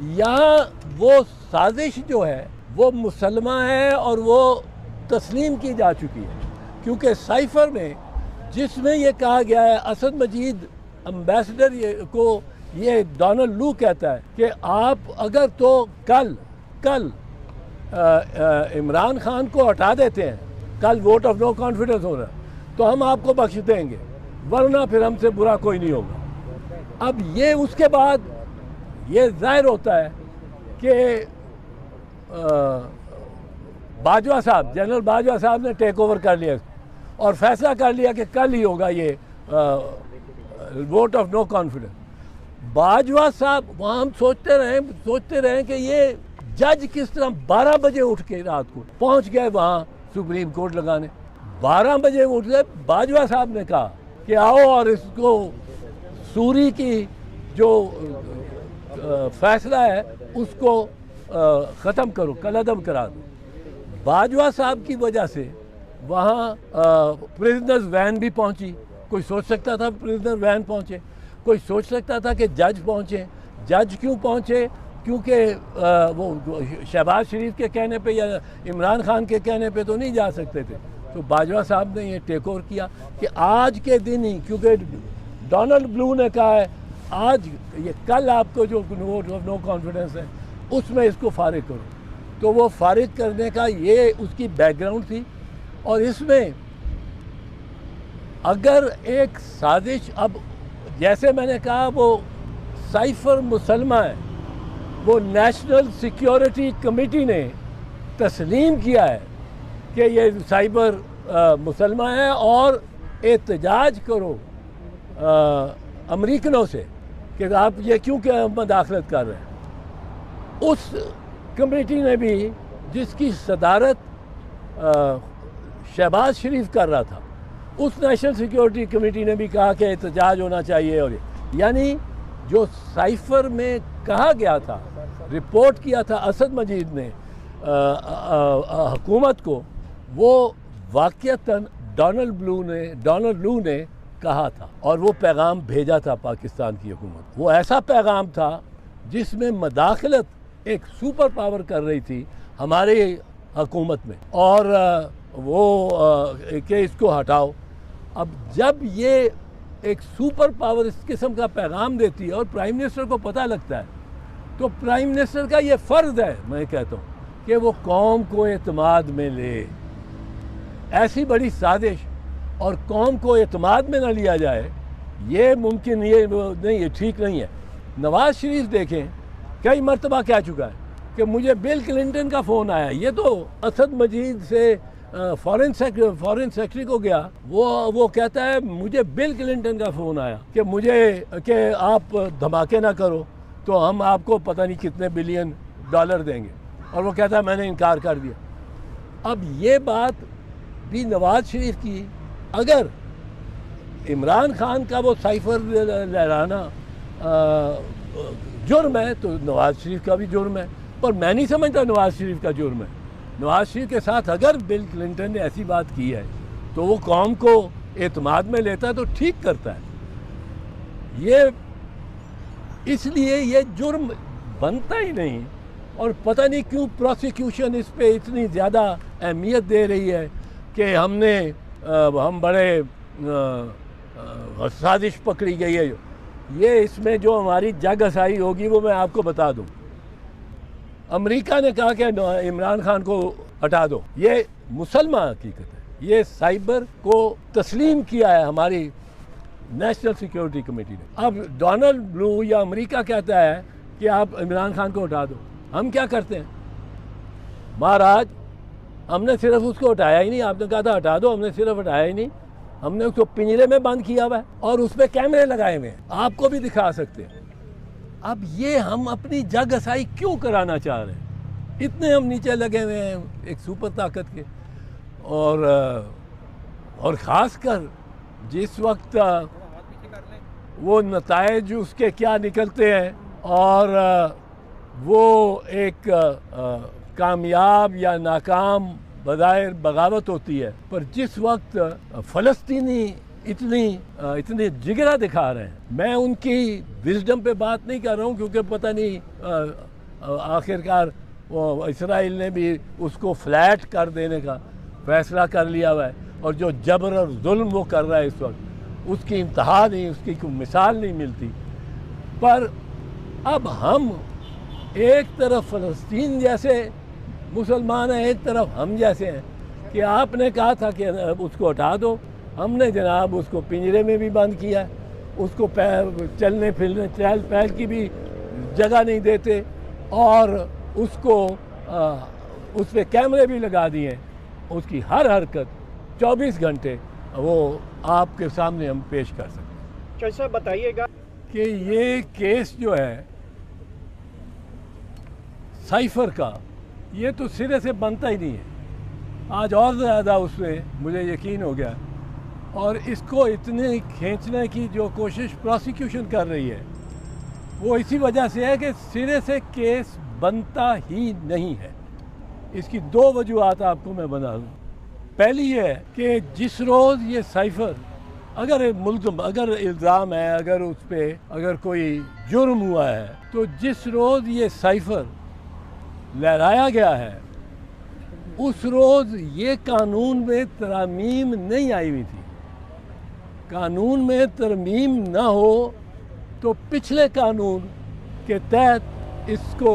یہاں وہ سازش جو ہے وہ مسلمہ ہے اور وہ تسلیم کی جا چکی ہے، کیونکہ سائفر میں جس میں یہ کہا گیا ہے، اسد مجید امبیسڈر کو یہ ڈونلڈ لو کہتا ہے کہ آپ اگر تو کل عمران خان کو ہٹا دیتے ہیں، کل ووٹ آف نو کانفیڈنس ہو رہا ہے، تو ہم آپ کو بخش دیں گے، ورنہ پھر ہم سے برا کوئی نہیں ہوگا۔ اب یہ اس کے بعد یہ ظاہر ہوتا ہے کہ باجوہ صاحب، جنرل باجوہ صاحب نے ٹیک اوور کر لیا اور فیصلہ کر لیا کہ کل ہی ہوگا یہ vote of no confidence. Bajwa صاحب وہاں ہم سوچتے رہے کہ یہ جج کس طرح 12 بجے اٹھ کے رات کو پہنچ گئے وہاں سپریم کورٹ لگانے، 12 بجے اٹھ گئے۔ باجوہ صاحب نے کہا کہ آؤ اور اس کو سوری کی جو فیصلہ ہے اس کو ختم کرو، کالعدم کرا دو۔ باجوہ صاحب کی وجہ سے وہاں پریزنرز وین بھی پہنچی۔ کوئی سوچ سکتا تھا پریزنر وین پہنچے، کوئی سوچ سکتا تھا کہ جج پہنچے۔ جج کیوں پہنچے؟ کیونکہ وہ شہباز شریف کے کہنے پہ یا عمران خان کے کہنے پہ تو نہیں جا سکتے تھے۔ تو باجوہ صاحب نے یہ ٹیک اوور کیا کہ آج کے دن ہی، کیونکہ ڈونلڈ بلو نے کہا ہے آج یہ کل آپ کو جو ووٹ آف نو کانفیڈنس ہے اس میں اس کو فارغ کرو، تو وہ فارغ کرنے کا یہ اس کی بیک گراؤنڈ تھی۔ اور اس میں اگر ایک سازش، اب جیسے میں نے کہا وہ سائفر مسلمہ ہے، وہ نیشنل سیکیورٹی کمیٹی نے تسلیم کیا ہے کہ یہ سائبر مسلمہ ہے اور احتجاج کرو امریکنوں سے کہ آپ یہ کیوں کہ مداخلت کر رہے ہیں۔ اس کمیٹی نے بھی، جس کی صدارت شہباز شریف کر رہا تھا، اس نیشنل سیکیورٹی کمیٹی نے بھی کہا کہ احتجاج ہونا چاہیے۔ اور یعنی جو سائفر میں کہا گیا تھا، رپورٹ کیا تھا اسد مجید نے حکومت کو، وہ واقعتاً ڈونلڈ لو نے کہا تھا اور وہ پیغام بھیجا تھا پاکستان کی حکومت۔ وہ ایسا پیغام تھا جس میں مداخلت ایک سپر پاور کر رہی تھی ہماری حکومت میں، اور وہ کہ اس کو ہٹاؤ۔ اب جب یہ ایک سپر پاور اس قسم کا پیغام دیتی ہے اور پرائم منسٹر کو پتہ لگتا ہے، تو پرائم منسٹر کا یہ فرض ہے، میں کہتا ہوں، کہ وہ قوم کو اعتماد میں لے۔ ایسی بڑی سازش اور قوم کو اعتماد میں نہ لیا جائے، یہ ممکن، یہ نہیں، یہ ٹھیک نہیں ہے۔ نواز شریف دیکھیں کئی مرتبہ کہہ چکا ہے کہ مجھے بل کلنٹن کا فون آیا، یہ تو اسد مجید سے فارن سیکرٹری کو گیا، وہ کہتا ہے مجھے بل کلنٹن کا فون آیا کہ آپ دھماکے نہ کرو تو ہم آپ کو پتہ نہیں کتنے بلین ڈالر دیں گے، اور وہ کہتا ہے میں نے انکار کر دیا۔ اب یہ بات بھی نواز شریف کی، اگر عمران خان کا وہ سائفر لہرانا جرم ہے تو نواز شریف کا بھی جرم ہے، اور میں نہیں سمجھتا نواز شریف کا جرم ہے۔ نواز شریف کے ساتھ اگر بل کلنٹن نے ایسی بات کی ہے تو وہ قوم کو اعتماد میں لیتا ہے تو ٹھیک کرتا ہے۔ اس لیے یہ جرم بنتا ہی نہیں، اور پتہ نہیں کیوں پروسیکیوشن اس پہ اتنی زیادہ اہمیت دے رہی ہے کہ ہم بڑے سازش پکڑی گئی ہے۔ یہ اس میں جو ہماری جگ ہسائی ہوگی وہ میں آپ کو بتا دوں۔ امریکہ نے کہا کہ عمران خان کو ہٹا دو، یہ مسلمہ حقیقت ہے، یہ سائبر کو تسلیم کیا ہے ہماری نیشنل سیکیورٹی کمیٹی نے۔ اب ڈونلڈ بلو یا امریکہ کہتا ہے کہ آپ عمران خان کو ہٹا دو، ہم کیا کرتے ہیں؟ مہاراج، ہم نے صرف اس کو ہٹایا ہی نہیں، آپ نے کہا تھا ہٹا دو، ہم نے صرف ہٹایا ہی نہیں، ہم نے اس کو پنجرے میں بند کیا ہوا ہے اور اس پہ کیمرے لگائے ہوئے ہیں، آپ کو بھی دکھا سکتے ہیں۔ اب یہ ہم اپنی جگ ہسائی کیوں کرانا چاہ رہے ہیں؟ اتنے ہم نیچے لگے ہوئے ہیں ایک سپر طاقت کے، اور خاص کر جس وقت وہ نتائج اس کے کیا نکلتے ہیں، اور وہ ایک کامیاب یا ناکام بظاہر بغاوت ہوتی ہے، پر جس وقت فلسطینی اتنی جگرا دکھا رہے ہیں. میں ان کی وزڈم پہ بات نہیں کر رہا ہوں کیونکہ پتہ نہیں آخرکار وہ اسرائیل نے بھی اس کو فلیٹ کر دینے کا فیصلہ کر لیا ہوا ہے، اور جو جبر اور ظلم وہ کر رہا ہے اس وقت اس کی انتہا نہیں، اس کی کوئی مثال نہیں ملتی. پر اب ہم ایک طرف فلسطین جیسے مسلمان ہیں، ایک طرف ہم جیسے ہیں کہ آپ نے کہا تھا کہ اس کو ہٹا دو، ہم نے جناب اس کو پنجرے میں بھی بند کیا ہے، اس کو چلنے پھرنے چہل پہل کی بھی جگہ نہیں دیتے، اور اس کو اس پہ کیمرے بھی لگا دیے، اس کی ہر حرکت 24 گھنٹے وہ آپ کے سامنے ہم پیش کر سکتے ہیں. کیسا بتائیے گا کہ یہ کیس جو ہے سائفر کا، یہ تو سرے سے بنتا ہی نہیں ہے. آج اور زیادہ اس میں مجھے یقین ہو گیا، اور اس کو اتنے کھینچنے کی جو کوشش پروسیکیوشن کر رہی ہے وہ اسی وجہ سے ہے کہ سرے سے کیس بنتا ہی نہیں ہے. اس کی 2 وجوہات آپ کو میں بتا دوں. پہلی یہ ہے کہ جس روز یہ سائفر اگر اگر الزام ہے، اگر اس پہ اگر کوئی جرم ہوا ہے، تو جس روز یہ سائفر لہرایا گیا ہے اس روز یہ قانون میں ترمیم نہیں آئی ہوئی تھی. قانون میں ترمیم نہ ہو تو پچھلے قانون کے تحت اس کو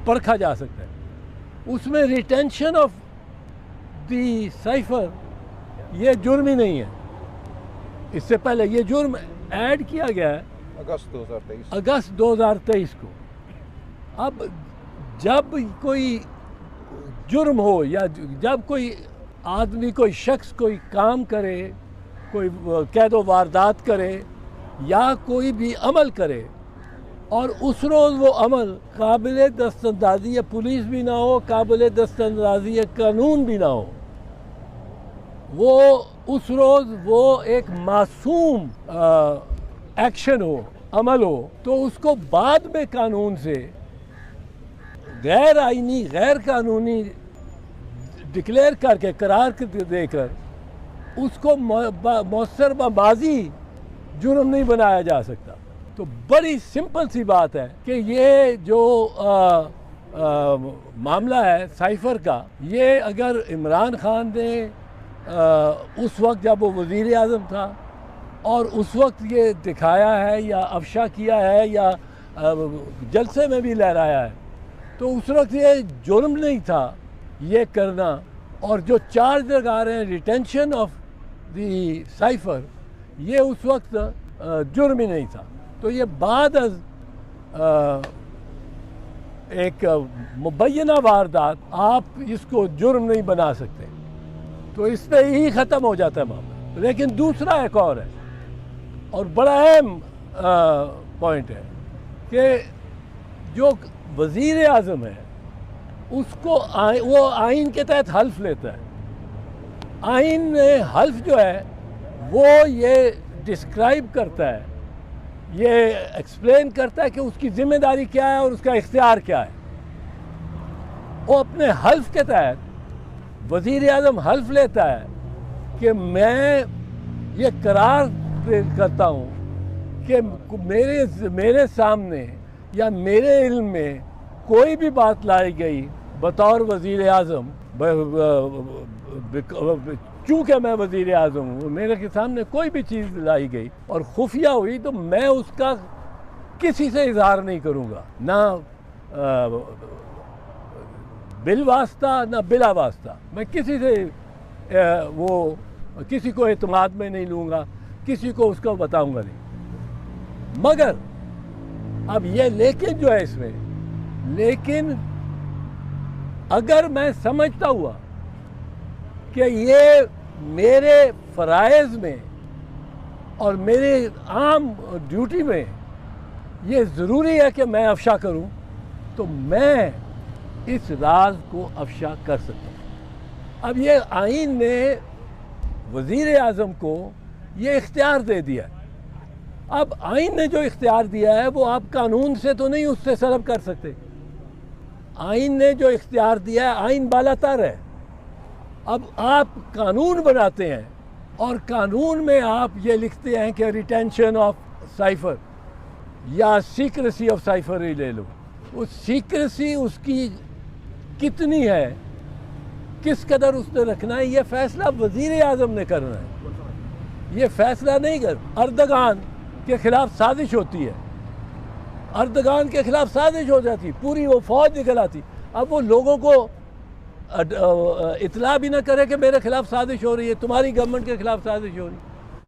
پرکھا جا سکتا ہے. اس میں ریٹینشن آف دی سائفر یہ جرم ہی نہیں ہے. اس سے پہلے یہ جرم ایڈ کیا گیا ہے اگست 2023 کو. اب جب کوئی جرم ہو یا جب کوئی آدمی کوئی شخص کوئی کام کرے، کوئی قید و واردات کرے یا کوئی بھی عمل کرے، اور اس روز وہ عمل قابل دستاندازی پولیس بھی نہ ہو، قابل دستاندازی قانون بھی نہ ہو، وہ اس روز وہ ایک معصوم ایکشن ہو، عمل ہو، تو اس کو بعد میں قانون سے غیر آئینی غیر قانونی ڈکلیئر کر کے قرار دے کر اس کو مؤثر ماضی جرم نہیں بنایا جا سکتا. تو بڑی سمپل سی بات ہے کہ یہ جو معاملہ ہے سائفر کا، یہ اگر عمران خان نے اس وقت جب وہ وزیر اعظم تھا اور اس وقت یہ دکھایا ہے یا افشا کیا ہے یا جلسے میں بھی لہرایا ہے، تو اس وقت یہ جرم نہیں تھا یہ کرنا. اور جو چارج لگا رہے ہیں ریٹینشن آف دی سائفر، یہ اس وقت جرم ہی نہیں تھا. تو یہ بعد از ایک مبینہ واردات آپ اس کو جرم نہیں بنا سکتے. تو اس پہ ہی ختم ہو جاتا ہے معاملہ. لیکن دوسرا ایک اور ہے، اور بڑا اہم پوائنٹ ہے کہ جو وزیر اعظم ہے اس کو وہ آئین کے تحت حلف لیتا ہے. آئین میں حلف جو ہے وہ یہ ڈسکرائب کرتا ہے، یہ ایکسپلین کرتا ہے کہ اس کی ذمہ داری کیا ہے اور اس کا اختیار کیا ہے. وہ اپنے حلف کے تحت وزیر اعظم حلف لیتا ہے کہ میں یہ قرار کرتا ہوں کہ میرے سامنے یا میرے علم میں کوئی بھی بات لائی گئی بطور وزیر اعظم، چونکہ میں وزیر اعظم ہوں، میرے کے سامنے کوئی بھی چیز لائی گئی اور خفیہ ہوئی تو میں اس کا کسی سے اظہار نہیں کروں گا، نہ بالواسطہ نہ بلا واسطہ. میں کسی سے کسی کو اعتماد میں نہیں لوں گا، کسی کو اس کو بتاؤں گا نہیں. مگر اب یہ لیکن جو ہے اس میں، لیکن اگر میں سمجھتا ہوا کہ یہ میرے فرائض میں اور میرے عام ڈیوٹی میں یہ ضروری ہے کہ میں افشا کروں، تو میں اس راز کو افشا کر سکتا ہوں. اب یہ آئین نے وزیر اعظم کو یہ اختیار دے دیا ہے. اب آئین نے جو اختیار دیا ہے وہ آپ قانون سے تو نہیں اس سے سلب کر سکتے. آئین نے جو اختیار دیا ہے، آئین بالاتر ہے. اب آپ قانون بناتے ہیں اور قانون میں آپ یہ لکھتے ہیں کہ ریٹینشن آف سائفر یا سیکریسی آف سائفر ہی لے لو. وہ سیکریسی اس کی کتنی ہے، کس قدر اس نے رکھنا ہے، یہ فیصلہ وزیر اعظم نے کرنا ہے. یہ فیصلہ نہیں اردگان کے خلاف سازش ہوتی ہے، اردگان کے خلاف سازش ہو جاتی، پوری وہ فوج نکل آتی. اب وہ لوگوں کو اطلاع بھی نہ کرے کہ میرے خلاف سازش ہو رہی ہے، تمہاری گورنمنٹ کے خلاف سازش ہو رہی ہے.